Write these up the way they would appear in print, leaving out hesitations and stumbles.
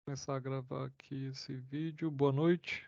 Começar a gravar aqui esse vídeo. Boa noite.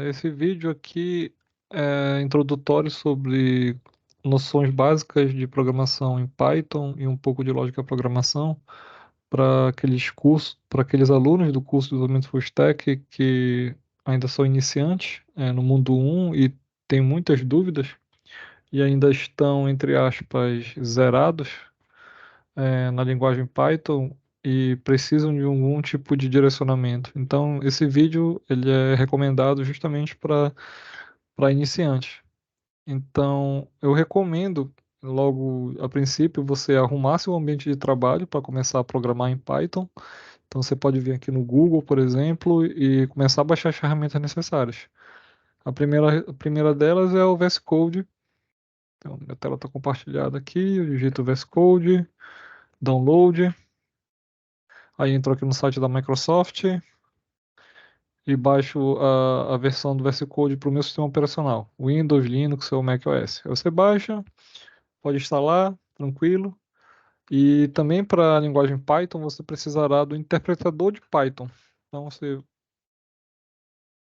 Esse vídeo aqui é introdutório sobre noções básicas de programação em Python e um pouco de lógica programação para aqueles alunos do curso de desenvolvimento full stack que ainda são iniciantes no mundo 1 e têm muitas dúvidas e ainda estão, entre aspas, zerados na linguagem Python e precisam de algum tipo de direcionamento. Então, esse vídeo ele é recomendado justamente para iniciantes. Então, eu recomendo, logo a princípio, você arrumar seu ambiente de trabalho para começar a programar em Python. Então, você pode vir aqui no Google, por exemplo, e começar a baixar as ferramentas necessárias. A primeira delas é o VS Code. Então, minha tela está compartilhada aqui, eu digito VS Code, download. Aí entro aqui no site da Microsoft e baixo a versão do VS Code para o meu sistema operacional, Windows, Linux ou macOS. Aí você baixa, pode instalar, tranquilo. E também para a linguagem Python você precisará do interpretador de Python. Então você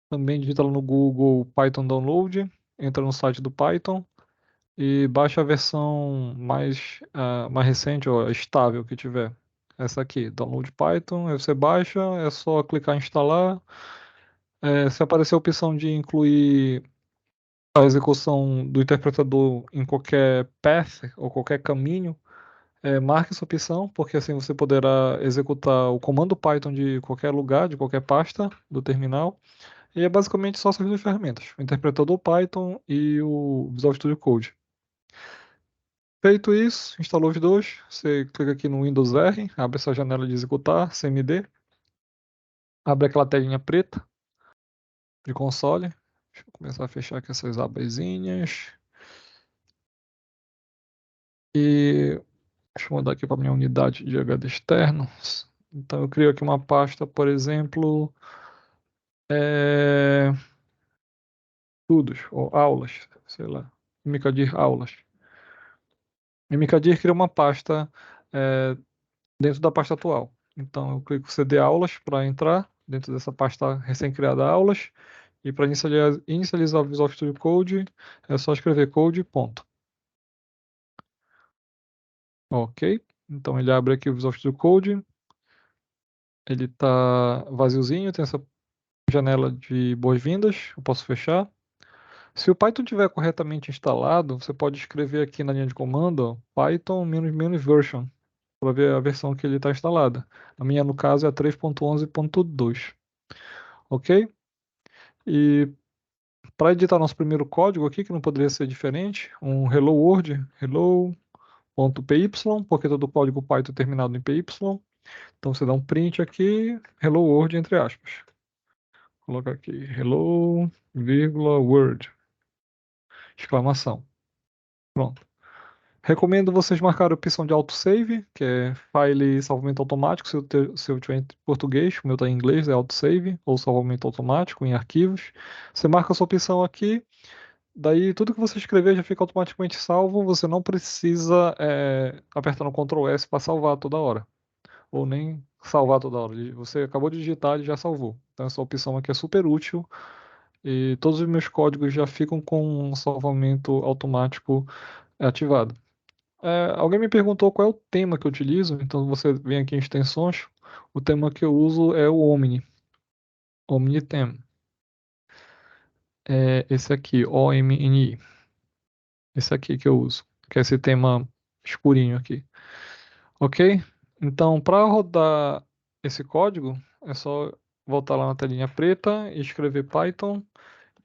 também digita lá no Google Python Download, entra no site do Python e baixa a versão mais recente ou estável que tiver. Essa aqui, Download Python, aí você baixa, é só clicar em instalar. Se aparecer a opção de incluir a execução do interpretador em qualquer path ou qualquer caminho, marque essa opção, porque assim você poderá executar o comando Python de qualquer lugar, de qualquer pasta do terminal. E é basicamente só essas duas ferramentas, o interpretador Python e o Visual Studio Code. Feito isso, instalou os dois, você clica aqui no Windows R, abre essa janela de executar, CMD, abre aquela telinha preta de console. Deixa eu começar a fechar aqui essas abazinhas. E deixa eu mudar aqui para minha unidade de HD externo. Então eu crio aqui uma pasta, por exemplo, é, estudos ou aulas, sei lá, Mikadir aulas. E Mikadir cria uma pasta é, dentro da pasta atual. Então eu clico CD aulas para entrar dentro dessa pasta recém-criada aulas. E para inicializar o Visual Studio Code, é só escrever code, ponto. Ok. Então ele abre aqui o Visual Studio Code. Ele está vaziozinho, tem essa janela de boas-vindas, eu posso fechar. Se o Python estiver corretamente instalado, você pode escrever aqui na linha de comando Python "-version" para ver a versão que ele está instalada. A minha, no caso, é a 3.11.2. Ok? E para editar nosso primeiro código aqui, que não poderia ser diferente, um hello world, hello.py, porque todo código Python é terminado em py. Então você dá um print aqui, hello world, entre aspas. Colocar aqui hello, vírgula, word, exclamação. Pronto. Recomendo vocês marcarem a opção de autosave, que é file salvamento automático, se eu tiver em português, o meu está em inglês, é autosave, ou salvamento automático em arquivos. Você marca essa opção aqui, daí tudo que você escrever já fica automaticamente salvo, você não precisa apertar no Ctrl S para salvar toda hora, ou nem salvar toda hora. Você acabou de digitar, ele já salvou. Então essa opção aqui é super útil e todos os meus códigos já ficam com um salvamento automático ativado. Alguém me perguntou qual é o tema que eu utilizo, então você vem aqui em extensões, o tema que eu uso é o Omni, Omnitem. É esse aqui, OMNI, esse aqui que eu uso, que é esse tema escurinho aqui. Ok? Então, para rodar esse código, é só voltar lá na telinha preta e escrever Python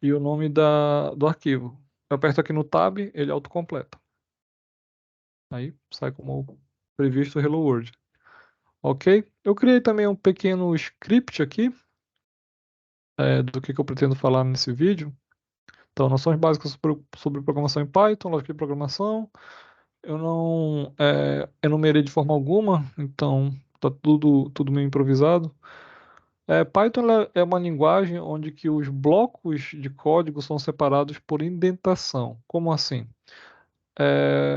e o nome do arquivo. Eu aperto aqui no Tab, ele autocompleta. Aí sai como previsto o Hello World. Ok? Eu criei também um pequeno script aqui do que eu pretendo falar nesse vídeo. Então, noções básicas sobre programação em Python, lógica de programação. Eu não enumerei de forma alguma, então tá tudo meio improvisado. Python é uma linguagem onde que os blocos de código são separados por indentação. Como assim?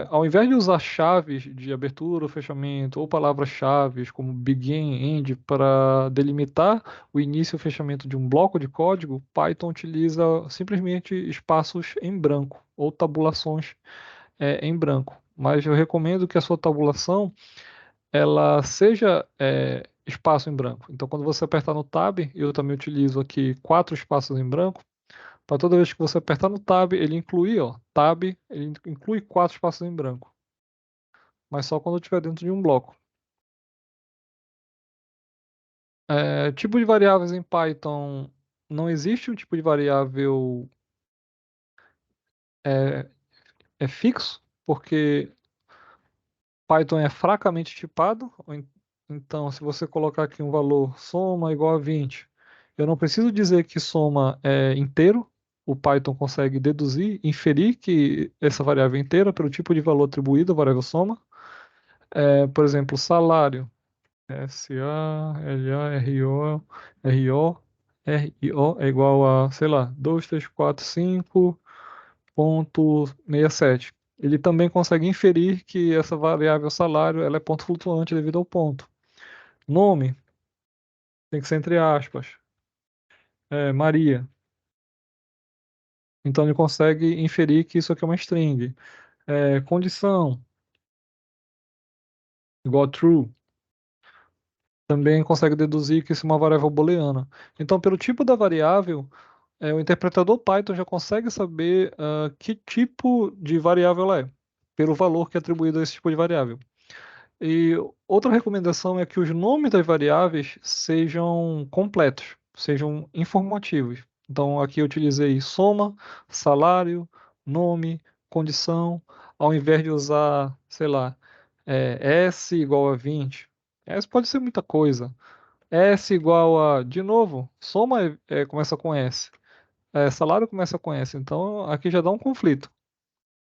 Ao invés de usar chaves de abertura ou fechamento, ou palavras-chave como begin, end, para delimitar o início e o fechamento de um bloco de código, Python utiliza simplesmente espaços em branco ou tabulações em branco. Mas eu recomendo que a sua tabulação ela seja espaço em branco. Então, quando você apertar no Tab, eu também utilizo aqui 4 espaços em branco. Para toda vez que você apertar no Tab, ele inclui, ó, Tab, ele inclui 4 espaços em branco, mas só quando estiver dentro de um bloco. Tipo de variáveis em Python, não existe um tipo de variável é, fixo, porque Python é fracamente tipado. Então, se você colocar aqui um valor soma igual a 20, eu não preciso dizer que soma é inteiro. O Python consegue deduzir, inferir que essa variável é inteira pelo tipo de valor atribuído à variável soma. Por exemplo, salário. SALARO, RO, RIO é igual a, sei lá, 2345,67. Ele também consegue inferir que essa variável salário ela é ponto flutuante devido ao ponto. Nome tem que ser entre aspas. Maria. Então ele consegue inferir que isso aqui é uma string. Condição igual a true. Também consegue deduzir que isso é uma variável booleana. Então, pelo tipo da variável, o interpretador Python já consegue saber que tipo de variável ela é, pelo valor que é atribuído a esse tipo de variável. E outra recomendação é que os nomes das variáveis sejam completos, sejam informativos. Então, aqui eu utilizei soma, salário, nome, condição, ao invés de usar, sei lá, S igual a 20. S pode ser muita coisa. S igual a, de novo, soma começa com S. Salário começa com S. Então, aqui já dá um conflito.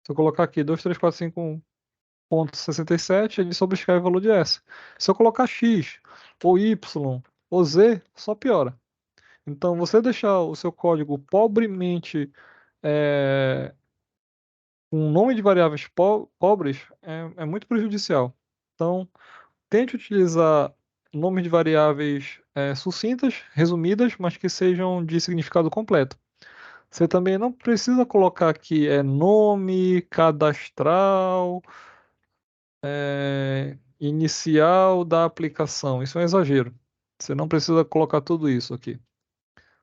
Se eu colocar aqui 23451,67, ele sobrescreve o valor de S. Se eu colocar X, ou Y, ou Z, só piora. Então, você deixar o seu código pobremente com um nome de variáveis pobres é muito prejudicial. Então, tente utilizar nomes de variáveis sucintas, resumidas, mas que sejam de significado completo. Você também não precisa colocar aqui nome cadastral, inicial da aplicação. Isso é um exagero. Você não precisa colocar tudo isso aqui.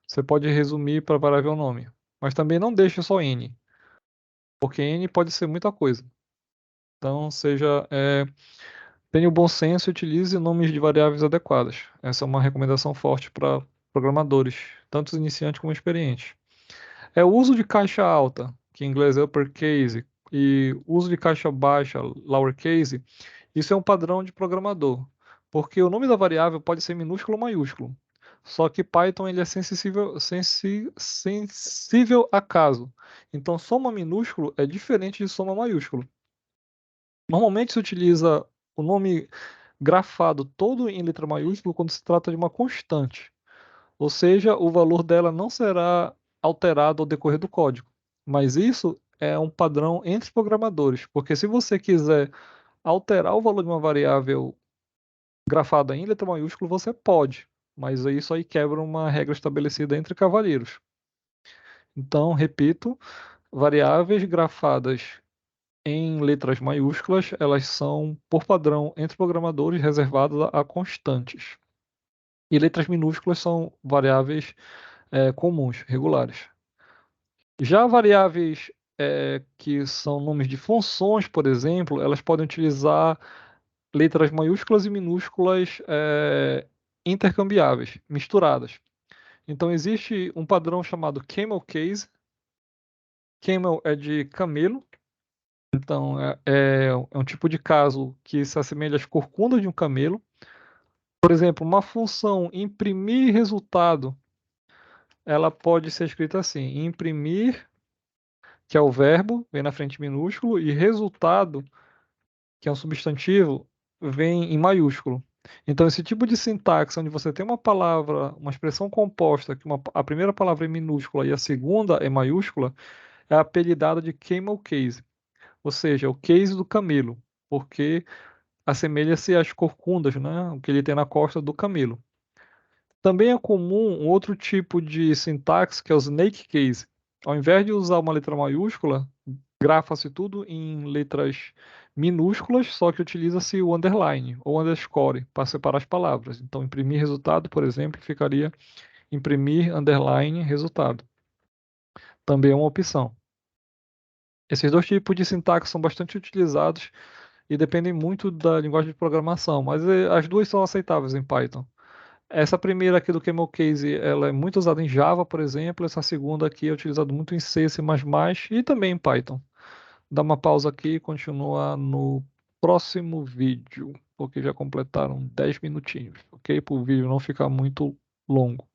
Você pode resumir para variável nome. Mas também não deixe só n, porque n pode ser muita coisa. Então, tenha o bom senso e utilize nomes de variáveis adequadas. Essa é uma recomendação forte para programadores, tanto iniciantes como experientes. O uso de caixa alta, que em inglês é uppercase, e uso de caixa baixa, lowercase, isso é um padrão de programador, porque o nome da variável pode ser minúsculo ou maiúsculo. Só que Python ele é sensível a caso. Então, soma minúsculo é diferente de soma maiúsculo. Normalmente se utiliza o nome grafado todo em letra maiúscula quando se trata de uma constante. Ou seja, o valor dela não será alterado ao decorrer do código. Mas isso é um padrão entre programadores, porque se você quiser alterar o valor de uma variável grafada em letra maiúscula, você pode, mas isso aí quebra uma regra estabelecida entre cavalheiros. Então, repito, variáveis grafadas em letras maiúsculas, elas são, por padrão, entre programadores reservadas a constantes. E letras minúsculas são variáveis comuns, regulares. Já variáveis que são nomes de funções, por exemplo, elas podem utilizar letras maiúsculas e minúsculas intercambiáveis, misturadas. Então existe um padrão chamado camel case. Camel é de camelo. Então é um tipo de caso que se assemelha às corcundas de um camelo. Por exemplo, uma função imprimir resultado, ela pode ser escrita assim: imprimir, que é o verbo, vem na frente minúsculo, e resultado, que é um substantivo, vem em maiúsculo. Então, esse tipo de sintaxe, onde você tem uma palavra, uma expressão composta, que a primeira palavra é minúscula e a segunda é maiúscula, é apelidada de camel case. ou seja, o case do camelo, porque assemelha-se às corcundas, né, o que ele tem na costa do camelo. Também é comum um outro tipo de sintaxe que é o snake case. Ao invés de usar uma letra maiúscula, grafa-se tudo em letras minúsculas, só que utiliza-se o underline ou underscore para separar as palavras. Então, imprimir resultado, por exemplo, ficaria imprimir underline resultado. Também é uma opção. Esses dois tipos de sintaxe são bastante utilizados e dependem muito da linguagem de programação, mas as duas são aceitáveis em Python. Essa primeira aqui do Camel Case, ela é muito usada em Java, por exemplo. Essa segunda aqui é utilizada muito em C, C++ e também em Python. Dá uma pausa aqui e continua no próximo vídeo, porque já completaram 10 minutinhos, ok? Para o vídeo não ficar muito longo.